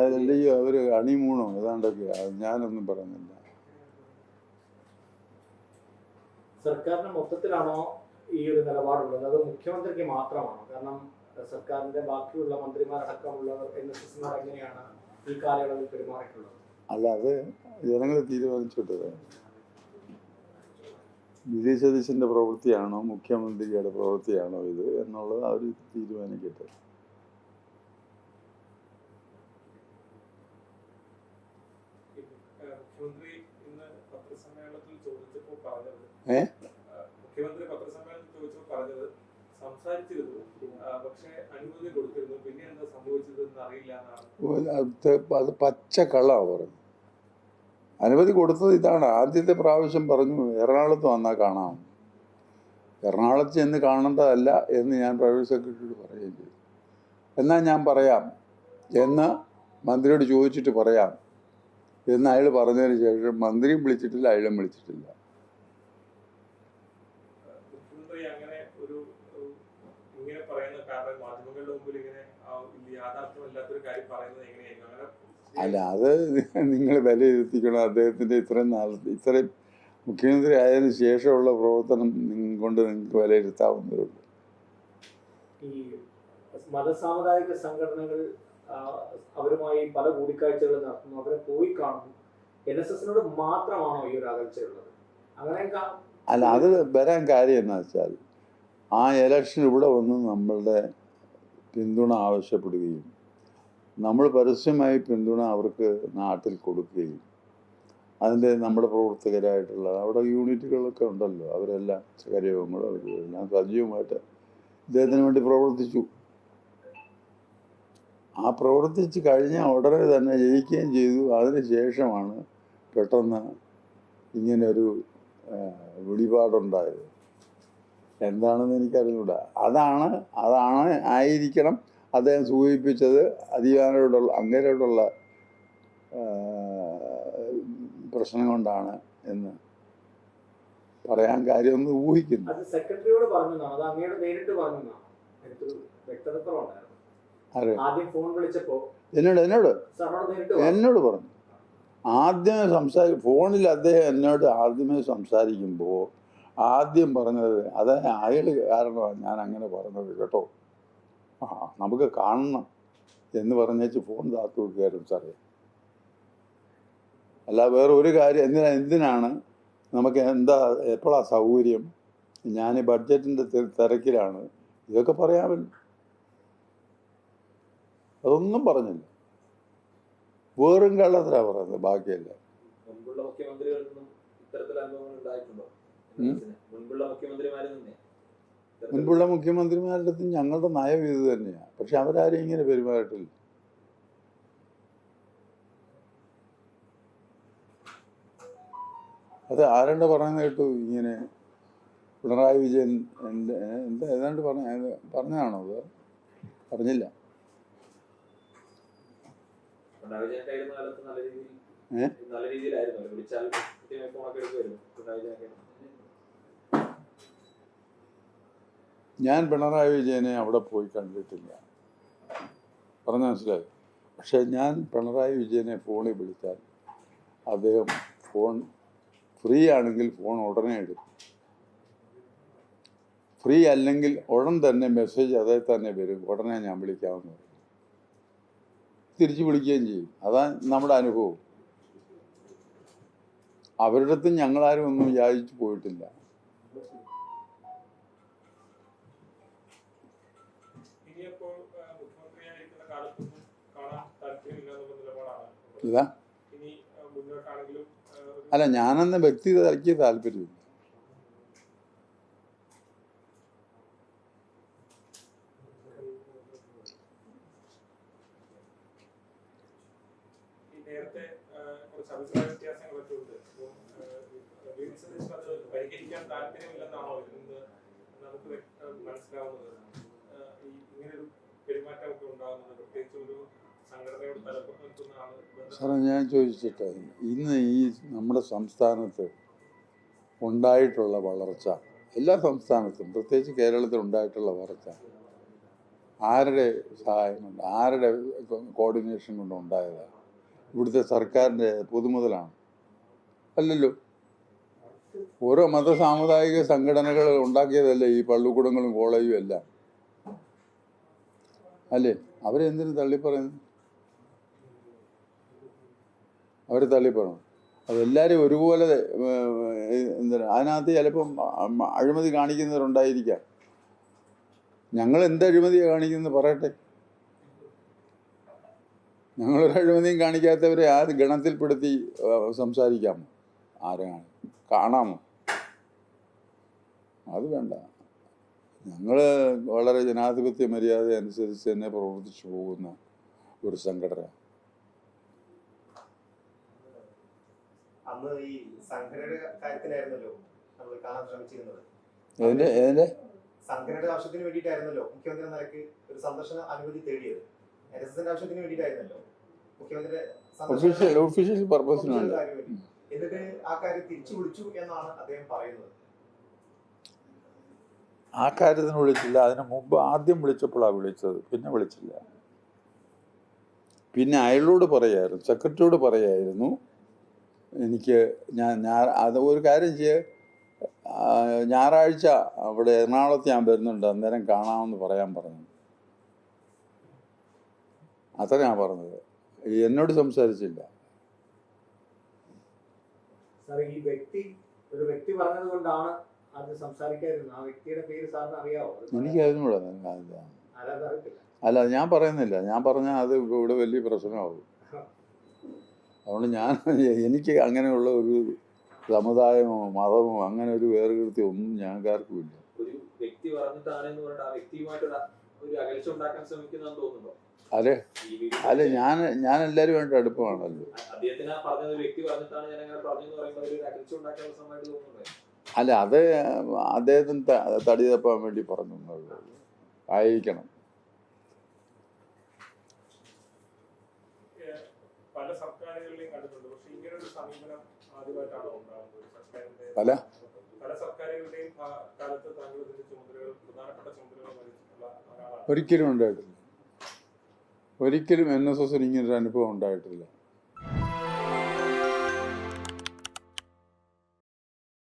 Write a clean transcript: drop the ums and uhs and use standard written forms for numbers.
അതിൻ്റെ അവർ അണിമൂണോ ഏതാണ്ടൊക്കെ ഞാനൊന്നും പറയുന്നില്ല. സർക്കാരിന് മൊത്തത്തിലാണോ ഈ ഒരു നിലപാടുള്ളത്, അത് മുഖ്യമന്ത്രിക്ക് മാത്രമാണോ? കാരണം സർക്കാരിന്റെ ബാക്കിയുള്ള മന്ത്രിമാരടക്കമുള്ളവർ NSSനോട് എങ്ങനെയാണ് ഈ കാലയളവിൽ പെരുമാറിയിട്ടുള്ളത്? അല്ല, അത് ജനങ്ങൾ തീരുമാനിച്ചിട്ടത്. വിജയ് സതീശൻ്റെ പ്രവൃത്തിയാണോ മുഖ്യമന്ത്രിയുടെ പ്രവൃത്തിയാണോ ഇത് എന്നുള്ളത് അവർ തീരുമാനിക്കട്ടെ. അത് പച്ചക്കള്ളാണ് പറഞ്ഞു. അനുമതി കൊടുത്തത് ഇതാണ്. ആദ്യത്തെ പ്രാവശ്യം പറഞ്ഞു എറണാകുളത്ത് വന്നാൽ കാണാം. എറണാകുളത്ത് ചെന്ന് കാണേണ്ടതല്ല എന്ന് ഞാൻ പ്രൈവറ്റ് സെക്രട്ടറിയോട് പറയുകയും ചെയ്തു. എന്നാൽ ഞാൻ പറയാം എന്ന് മന്ത്രിയോട് ചോദിച്ചിട്ട് പറയാം എന്ന് അയാൾ പറഞ്ഞതിന് ശേഷം മന്ത്രിയും വിളിച്ചിട്ടില്ല, അയാളും വിളിച്ചിട്ടില്ല. അല്ല, അത് നിങ്ങൾ വിലയിരുത്തിക്കണം. അദ്ദേഹത്തിൻ്റെ ഇത്രയും മുഖ്യമന്ത്രി ആയതിനു ശേഷമുള്ള പ്രവർത്തനം കൊണ്ട് നിങ്ങൾക്ക് വിലയിരുത്താവുന്നതേ ഉള്ളൂ. ഈ മതസാമുദായിക സംഘടനകൾ അവരുമായി പല കൂടിക്കാഴ്ചകൾ നടത്തുന്നു, അവരെ പോയി കാണുന്നു. NSSനോട് മാത്രമാണോ ഈ ഒരു അകൽച്ചയുള്ളത്? അങ്ങനെ അല്ല, അത് വരാൻ കാര്യം എന്നാ വെച്ചാൽ ആ ഇലക്ഷൻ ഇവിടെ വന്ന് നമ്മളുടെ പിന്തുണ ആവശ്യപ്പെടുകയും നമ്മൾ പരസ്യമായി പിന്തുണ അവർക്ക് നാട്ടിൽ കൊടുക്കുകയും അതിൻ്റെ നമ്മുടെ പ്രവർത്തകരായിട്ടുള്ള അവിടെ യൂണിറ്റുകളൊക്കെ ഉണ്ടല്ലോ, അവരെല്ലാം കരയോഗങ്ങളും അവരെല്ലാം സജീവമായിട്ട് ഇദ്ദേഹത്തിന് വേണ്ടി പ്രവർത്തിച്ചു. ആ പ്രവർത്തിച്ച് കഴിഞ്ഞ ഉടനെ തന്നെ ജയിക്കുകയും ചെയ്തു. അതിന് ശേഷമാണ് പെട്ടെന്ന് ഇങ്ങനൊരു വെളിപാടുണ്ടായത്. എന്താണെന്ന് എനിക്കറിഞ്ഞൂടാ. അതാണ് ആയിരിക്കണം അദ്ദേഹം സൂചിപ്പിച്ചത് അങ്ങേരോടുള്ള പ്രശ്നം കൊണ്ടാണ് എന്ന് പറയാൻ കാര്യമൊന്നും ഊഹിക്കുന്നു. സെക്രട്ടറിയോട് പറഞ്ഞു, അത് അങ്ങയോട് നേരിട്ട് പറഞ്ഞു. ആദ്യം ഫോൺ വിളിച്ചപ്പോ എന്നോട് പറഞ്ഞു. ആദ്യമേ ഫോണിൽ അദ്ദേഹം എന്നോട് ആദ്യമേ സംസാരിക്കുമ്പോൾ ആദ്യം പറഞ്ഞത് അത് അയാൾ കാരണമാണ് ഞാൻ അങ്ങനെ പറഞ്ഞത് കേട്ടോ, നമുക്ക് കാണണം എന്ന് പറഞ്ഞേച്ച് ഫോൺ താത്തു വെക്കുകയായിരുന്നു സാറേ. അല്ല വേറെ ഒരു കാര്യം എന്തിനാണ് നമുക്ക് എപ്പോഴാണ് സൗകര്യം, ഞാൻ ബഡ്ജറ്റിൻ്റെ തിരക്കിലാണ്, ഇതൊക്കെ പറയാമല്ലോ. അതൊന്നും പറഞ്ഞില്ല, വേറും കള്ളത്തിലാണ് പറയുന്നത്, ബാക്കിയല്ല. മുൻപുള്ള മുഖ്യമന്ത്രിമാരുടെ അടുത്ത് ഞങ്ങളുടെ നയം ഇത് തന്നെയാണ്. പക്ഷെ അവരാരും ഇങ്ങനെ പെരുമാറിയിട്ടില്ല. അത് ആരണ്ട് പറയുന്നത് കേട്ടു, ഇങ്ങനെ പിണറായി വിജയൻ ഏതാണ്ട് പറഞ്ഞതാണോ? അത് പറഞ്ഞില്ല. ഞാൻ പിണറായി വിജയനെ അവിടെ പോയി കണ്ടിട്ടില്ല, പറഞ്ഞ മനസ്സിലായി. പക്ഷെ ഞാൻ പിണറായി വിജയനെ ഫോണിൽ വിളിച്ചാൽ അദ്ദേഹം ഫോൺ ഫ്രീ ആണെങ്കിൽ ഫോൺ ഉടനെ എടുക്കും, ഫ്രീ അല്ലെങ്കിൽ ഉടൻ തന്നെ മെസ്സേജ് അതേ തന്നെ വരും, ഉടനെ ഞാൻ വിളിക്കാമെന്ന് പറയും, തിരിച്ചു വിളിക്കുകയും ചെയ്യും. അതാണ് നമ്മുടെ അനുഭവം. അവരുടെ അടുത്ത് ഞങ്ങളാരും ഒന്നും യാചിച്ചു പോയിട്ടില്ല. ഇതാ അല്ല, ഞാനെന്ന വ്യക്തി തലയ്ക്ക് താല്പര്യമില്ല. സാറേ, ഞാൻ ചോദിച്ചിട്ട് ഇന്ന് ഈ നമ്മുടെ സംസ്ഥാനത്ത് ഉണ്ടായിട്ടുള്ള വളർച്ച, എല്ലാ സംസ്ഥാനത്തും പ്രത്യേകിച്ച് കേരളത്തിൽ ഉണ്ടായിട്ടുള്ള വളർച്ച ആരുടെ സഹായം കൊണ്ട്, ആരുടെ കോർഡിനേഷൻ കൊണ്ട് ഉണ്ടായതാണ്? ഇവിടുത്തെ സർക്കാരിൻ്റെ പൊതുമുതലാണ്? അല്ലല്ലോ. ഓരോ മത സാമുദായിക സംഘടനകൾ ഉണ്ടാക്കിയതല്ലേ ഈ പള്ളിക്കൂടങ്ങളും കോളേജും എല്ലാം, അല്ലേ? അവരെന്തിനു തള്ളിപ്പറയുന്നു? അവർ തള്ളിപ്പറയണം. അതെല്ലാവരും ഒരുപോലെ എന്തിനാ? അതിനകത്ത് ചിലപ്പം അഴിമതി കാണിക്കുന്നവരുണ്ടായിരിക്കാം. ഞങ്ങൾ എന്ത് അഴിമതിയാണ് കാണിക്കുന്നത് പറയട്ടെ. ഞങ്ങളൊരു അഴിമതിയും കാണിക്കാത്തവരെ ആ ഗണത്തിൽപ്പെടുത്തി സംസാരിക്കാമോ? ആരാണ്? കാണാമോ? അത് വേണ്ട. ഞങ്ങൾ വളരെ ജനാധിപത്യ മര്യാദ അനുസരിച്ച് തന്നെ പ്രവർത്തിച്ചു പോകുന്ന ഒരു സംഘടന. അന്ന് ഈ സംഘടനയുടെ കാര്യത്തിലായിരുന്നല്ലോ നമ്മൾ കാണാൻ ശ്രമിച്ചിരുന്നത്. ഏതിന്റെ സംഘടനയുടെ ആവശ്യത്തിന് വേണ്ടിയിട്ടായിരുന്നല്ലോ മുഖ്യമന്ത്രി എന്ന നിലയ്ക്ക് ഒരു സന്ദർശന അനുമതി തേടിയത്. NSSന്റെ ആവശ്യത്തിന് വേണ്ടിയിട്ടായിരുന്നല്ലോ മുഖ്യമന്ത്രി ഒഫീഷ്യൽ പർപ്പസിനാണ്. എന്നിട്ട് ആ കാര്യം തിരിച്ചു വിളിച്ചു എന്നാണ് അദ്ദേഹം പറയുന്നത്. ആ കാര്യത്തിന് വിളിച്ചില്ല. അതിന് മുമ്പ് ആദ്യം വിളിച്ചപ്പോഴാണ് വിളിച്ചത്, പിന്നെ വിളിച്ചില്ല. പിന്നെ അയാളോട് പറയായിരുന്നു, സെക്രട്ടറിയോട് പറയായിരുന്നു, എനിക്ക് അത് ഒരു കാര്യം ഞായറാഴ്ച അവിടെ എറണാകുളത്ത് ഞാൻ വരുന്നുണ്ട്, അന്നേരം കാണാമെന്ന് പറയാൻ പറഞ്ഞു. അത്ര ഞാൻ പറഞ്ഞത്. എന്നോട് സംസാരിച്ചില്ല. ഈ വ്യക്തി ഒരു വ്യക്തി പറഞ്ഞത് കൊണ്ടാണ് അത് സംസാരിക്കാതിരുന്നത്. ആ വ്യക്തിയുടെ പേര് സാറിന് അറിയാവോ? എനിക്ക് അതിനോട് അല്ല, ഞാൻ പറയുന്നില്ല. ഞാൻ പറഞ്ഞാൽ അത് ഇവിടെ വലിയ പ്രശ്നമാകും. അതുകൊണ്ട് എനിക്ക് അങ്ങനെയുള്ള ഒരു സമുദായമോ മതമോ അങ്ങനെ ഒരു വേർകൃത്യം ഒന്നും ഞങ്ങൾക്കാർക്കും ഇല്ല. ഒരു വ്യക്തി പറഞ്ഞിട്ടാണെന്ന് പറഞ്ഞിട്ട് ആ വ്യക്തിയുമായിട്ട് ഒരു അകൽച്ച ഉണ്ടാക്കാൻ ശ്രമിക്കുന്നതെന്ന് തോന്നുന്നുണ്ടോ? അല്ലെ ഞാൻ എല്ലാവരുമായിട്ട് അടുപ്പമാണല്ലോ. അദ്ദേഹത്തിന് പറഞ്ഞത് ഒരു വ്യക്തി പറഞ്ഞിട്ടാണ് ഞാൻ അങ്ങനെ പറഞ്ഞെന്ന് പറയുമ്പോൾ ഒരു അകൽച്ച ഉണ്ടാക്കാൻ ശ്രമമായിട്ട് തോന്നുന്നുണ്ടോ? അല്ല, അത് അദ്ദേഹത്തിന് തടി തപ്പാൻ വേണ്ടി പറഞ്ഞു ആയിരിക്കണം. പല സർക്കാരുകളിലെയും കണ്ടിട്ടുണ്ട്. പക്ഷെ ഇങ്ങനെ ഒരു സമീപനം ആദ്യമായിട്ടാണോ ഉണ്ടാകുന്നത്? പല സർക്കാരുകളുടെയും കാലത്ത് താങ്കൾ ഇതിന്റെ ചുമതലകൾ, പ്രധാനപ്പെട്ട ചുമതലകൾ വഹിച്ചിട്ടുള്ള ഒരാളാണ്. ഒരിക്കലും ഉണ്ടായിട്ടില്ല. ഒരിക്കലും NSS ഇങ്ങനൊരു അനുഭവം ഉണ്ടായിട്ടില്ല.